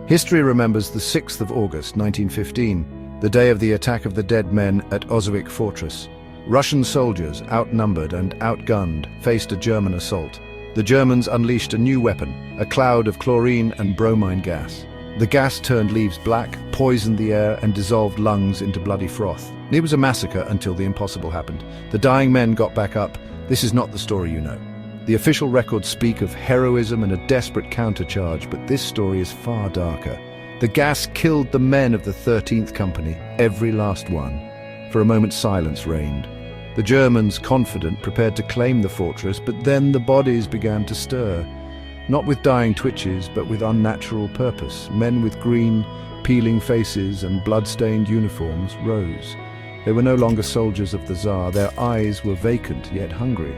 History remembers the 6th of August, 1915, the day of the attack of the Dead Men at Osowiec Fortress. Russian soldiers, outnumbered and outgunned, faced a German assault. The Germans unleashed a new weapon, a cloud of chlorine and bromine gas. The gas turned leaves black, poisoned the air, and dissolved lungs into bloody froth. It was a massacre until the impossible happened. The dying men got back up. This is not the story you know. The official records speak of heroism and a desperate countercharge, but this story is far darker. The gas killed the men of the 13th Company, every last one. For a moment, silence reigned. The Germans, confident, prepared to claim the fortress, but then the bodies began to stir. Not with dying twitches, but with unnatural purpose. Men with green, peeling faces and blood-stained uniforms rose. They were no longer soldiers of the Tsar. Their eyes were vacant, yet hungry.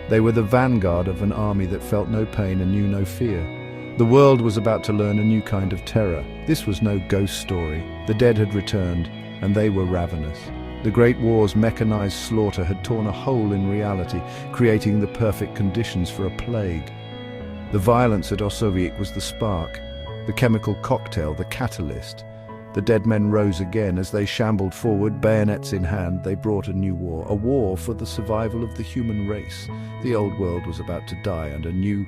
They were the vanguard of an army that felt no pain and knew no fear. The world was about to learn a new kind of terror. This was no ghost story. The dead had returned, and they were ravenous. The Great War's mechanized slaughter had torn a hole in reality, creating the perfect conditions for a plague. The violence at Osowiec was the spark, the chemical cocktail, the catalyst. The dead men rose again. As they shambled forward, bayonets in hand, they brought a new war, a war for the survival of the human race. The old world was about to die, and a new,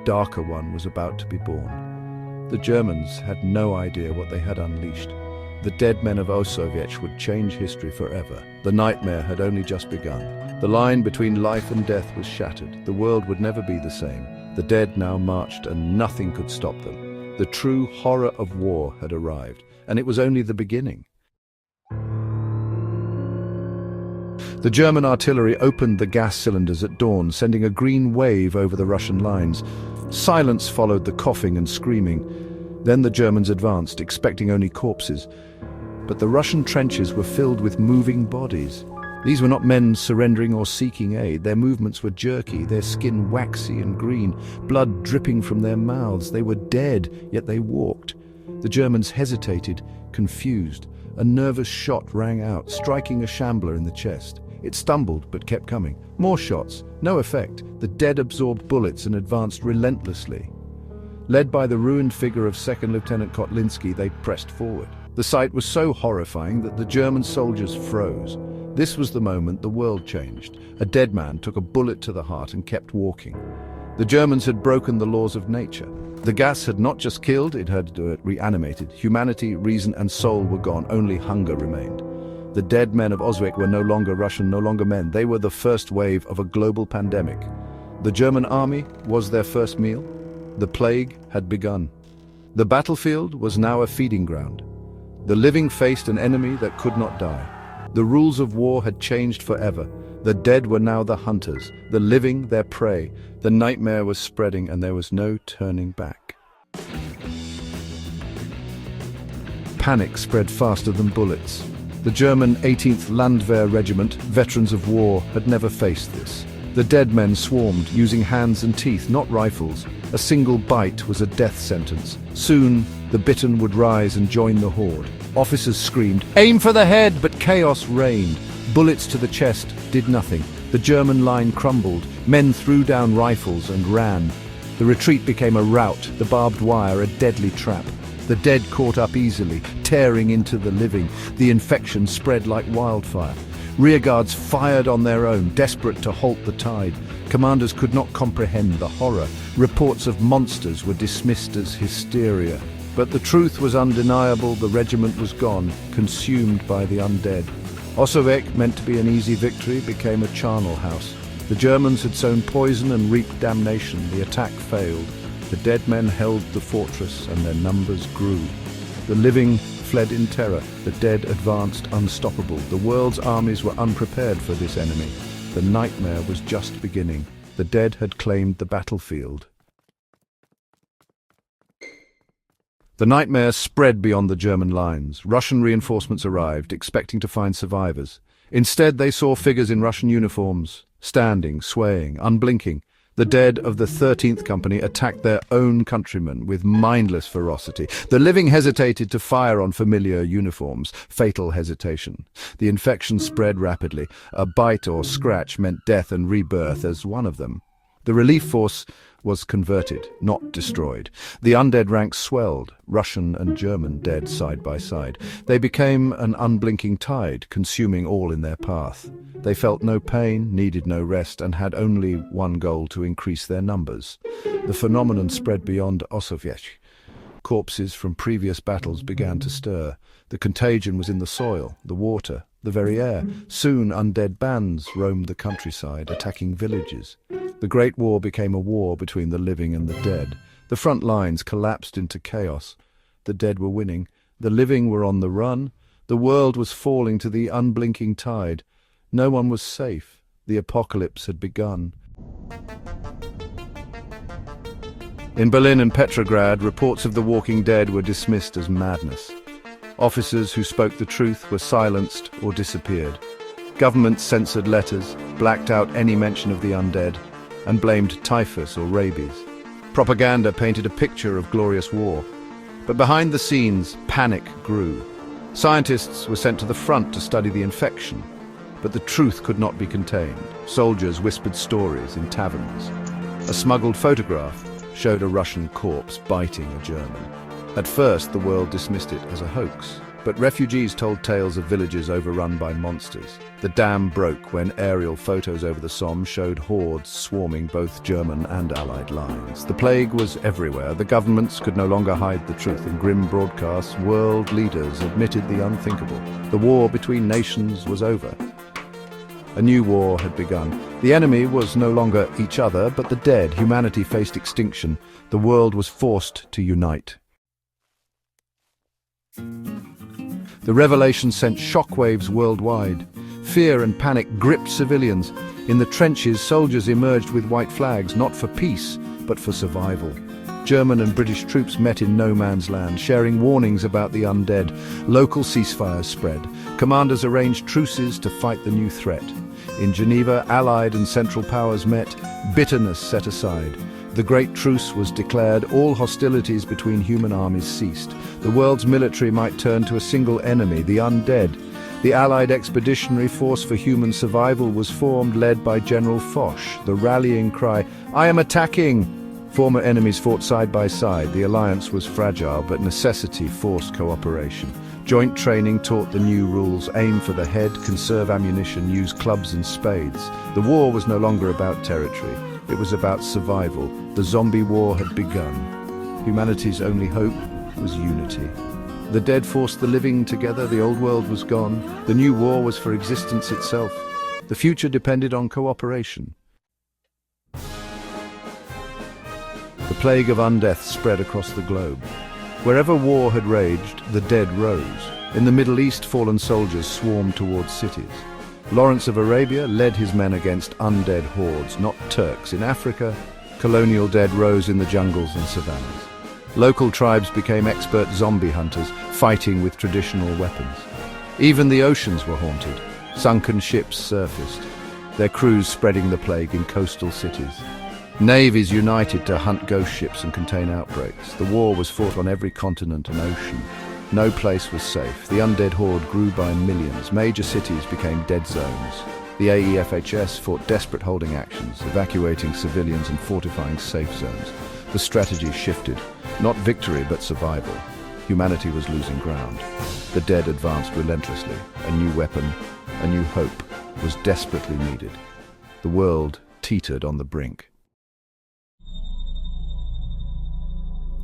darker one was about to be born. The Germans had no idea what they had unleashed. The Dead Men of Osowiec would change history forever. The nightmare had only just begun. The line between life and death was shattered. The world would never be the same. The dead now marched, and nothing could stop them. The true horror of war had arrived. And it was only the beginning. The German artillery opened the gas cylinders at dawn, sending a green wave over the Russian lines. Silence followed the coughing and screaming. Then the Germans advanced, expecting only corpses. But the Russian trenches were filled with moving bodies. These were not men surrendering or seeking aid. Their movements were jerky, their skin waxy and green, blood dripping from their mouths. They were dead, yet they walked. The Germans hesitated, confused. A nervous shot rang out, striking a shambler in the chest. It stumbled, but kept coming. More shots, no effect. The dead absorbed bullets and advanced relentlessly. Led by the ruined figure of 2nd Lieutenant Kotlinski, they pressed forward. The sight was so horrifying that the German soldiers froze. This was the moment the world changed. A dead man took a bullet to the heart and kept walking. The Germans had broken the laws of nature. The gas had not just killed, it had reanimated. Humanity, reason and soul were gone, only hunger remained. The Dead Men of Osowiec were no longer Russian, no longer men. They were the first wave of a global pandemic. The German army was their first meal. The plague had begun. The battlefield was now a feeding ground. The living faced an enemy that could not die. The rules of war had changed forever. The dead were now the hunters, the living their prey. The nightmare was spreading, and there was no turning back. Panic spread faster than bullets. The German 18th Landwehr Regiment, veterans of war, had never faced this. The dead men swarmed, using hands and teeth, not rifles. A single bite was a death sentence. Soon, the bitten would rise and join the horde. Officers screamed, "Aim for the head!" but chaos reigned. Bullets to the chest did nothing. The German line crumbled. Men threw down rifles and ran. The retreat became a rout, the barbed wire a deadly trap. The dead caught up easily, tearing into the living. The infection spread like wildfire. Rearguards fired on their own, desperate to halt the tide. Commanders could not comprehend the horror. Reports of monsters were dismissed as hysteria. But the truth was undeniable. The regiment was gone, consumed by the undead. Osowiec, meant to be an easy victory, became a charnel house. The Germans had sown poison and reaped damnation. The attack failed. The dead men held the fortress, and their numbers grew. The living fled in terror. The dead advanced unstoppable. The world's armies were unprepared for this enemy. The nightmare was just beginning. The dead had claimed the battlefield. The nightmare spread beyond the German lines. Russian reinforcements arrived, expecting to find survivors. Instead, they saw figures in Russian uniforms, standing, swaying, unblinking. The dead of the 13th Company attacked their own countrymen with mindless ferocity. The living hesitated to fire on familiar uniforms, fatal hesitation. The infection spread rapidly. A bite or scratch meant death and rebirth as one of them. The relief force was converted, not destroyed. The undead ranks swelled, Russian and German dead side by side. They became an unblinking tide, consuming all in their path. They felt no pain, needed no rest, and had only one goal: to increase their numbers. The phenomenon spread beyond Osowiec. Corpses from previous battles began to stir. The contagion was in the soil, the water, the very air. Soon undead bands roamed the countryside, attacking villages. The Great War became a war between the living and the dead. The front lines collapsed into chaos. The dead were winning. The living were on the run. The world was falling to the unblinking tide. No one was safe. The apocalypse had begun. In Berlin and Petrograd, reports of the walking dead were dismissed as madness. Officers who spoke the truth were silenced or disappeared. Governments censored letters, blacked out any mention of the undead, and blamed typhus or rabies. Propaganda painted a picture of glorious war. But behind the scenes, panic grew. Scientists were sent to the front to study the infection. But the truth could not be contained. Soldiers whispered stories in taverns. A smuggled photograph showed a Russian corpse biting a German. At first, the world dismissed it as a hoax, but refugees told tales of villages overrun by monsters. The dam broke when aerial photos over the Somme showed hordes swarming both German and Allied lines. The plague was everywhere. The governments could no longer hide the truth. In grim broadcasts, world leaders admitted the unthinkable. The war between nations was over. A new war had begun. The enemy was no longer each other, but the dead. Humanity faced extinction. The world was forced to unite. The revelation sent shockwaves worldwide. Fear and panic gripped civilians. In the trenches, soldiers emerged with white flags, not for peace, but for survival. German and British troops met in no man's land, sharing warnings about the undead. Local ceasefires spread. Commanders arranged truces to fight the new threat. In Geneva, Allied and Central Powers met. Bitterness set aside. The Great Truce was declared. All hostilities between human armies ceased. The world's military might turn to a single enemy, the undead. The Allied Expeditionary Force for Human Survival was formed, led by General Foch. The rallying cry, "I am attacking!" Former enemies fought side by side. The alliance was fragile, but necessity forced cooperation. Joint training taught the new rules: aim for the head, conserve ammunition, use clubs and spades. The war was no longer about territory. It was about survival. The zombie war had begun. Humanity's only hope was unity. The dead forced the living together. The old world was gone. The new war was for existence itself. The future depended on cooperation. The plague of undeath spread across the globe. Wherever war had raged, the dead rose. In the Middle East, fallen soldiers swarmed towards cities. Lawrence of Arabia led his men against undead hordes, not Turks. In Africa, colonial dead rose in the jungles and savannas. Local tribes became expert zombie hunters, fighting with traditional weapons. Even the oceans were haunted. Sunken ships surfaced, their crews spreading the plague in coastal cities. Navies united to hunt ghost ships and contain outbreaks. The war was fought on every continent and ocean. No place was safe. The undead horde grew by millions. Major cities became dead zones. The AEFHS fought desperate holding actions, evacuating civilians and fortifying safe zones. The strategy shifted. Not victory, but survival. Humanity was losing ground. The dead advanced relentlessly. A new weapon, a new hope, was desperately needed. The world teetered on the brink.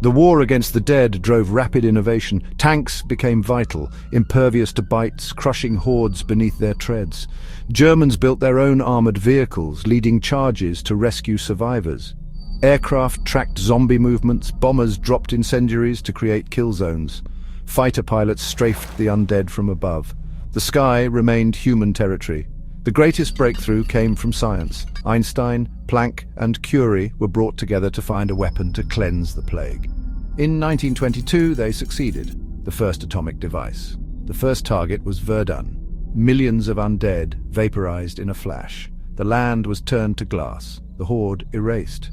The war against the dead drove rapid innovation. Tanks became vital, impervious to bites, crushing hordes beneath their treads. Germans built their own armored vehicles, leading charges to rescue survivors. Aircraft tracked zombie movements, bombers dropped incendiaries to create kill zones. Fighter pilots strafed the undead from above. The sky remained human territory. The greatest breakthrough came from science. Einstein, Planck, and Curie were brought together to find a weapon to cleanse the plague. In 1922, they succeeded. The first atomic device. The first target was Verdun. Millions of undead vaporized in a flash. The land was turned to glass, the horde erased.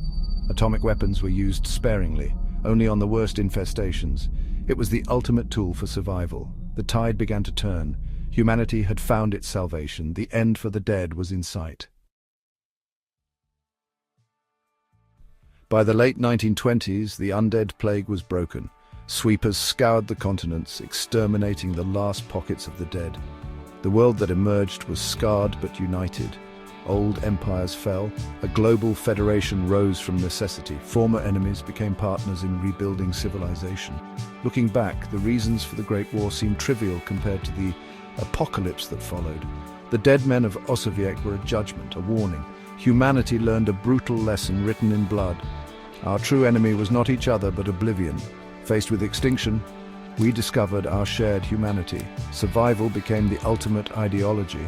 Atomic weapons were used sparingly, only on the worst infestations. It was the ultimate tool for survival. The tide began to turn. Humanity had found its salvation. The end for the dead was in sight. By the late 1920s, the undead plague was broken. Sweepers scoured the continents, exterminating the last pockets of the dead. The world that emerged was scarred but united. Old empires fell, a global federation rose from necessity. Former enemies became partners in rebuilding civilization. Looking back, the reasons for the Great War seem trivial compared to the apocalypse that followed. The Dead Men of Osowiec were a judgment, a warning. Humanity learned a brutal lesson written in blood. Our true enemy was not each other but oblivion. Faced with extinction, we discovered our shared humanity. Survival became the ultimate ideology.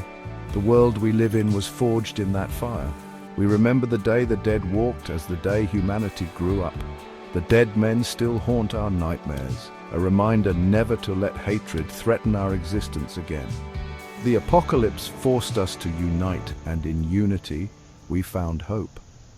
The world we live in was forged in that fire. We remember the day the dead walked as the day humanity grew up. The dead men still haunt our nightmares, a reminder never to let hatred threaten our existence again. The apocalypse forced us to unite, and in unity, we found hope.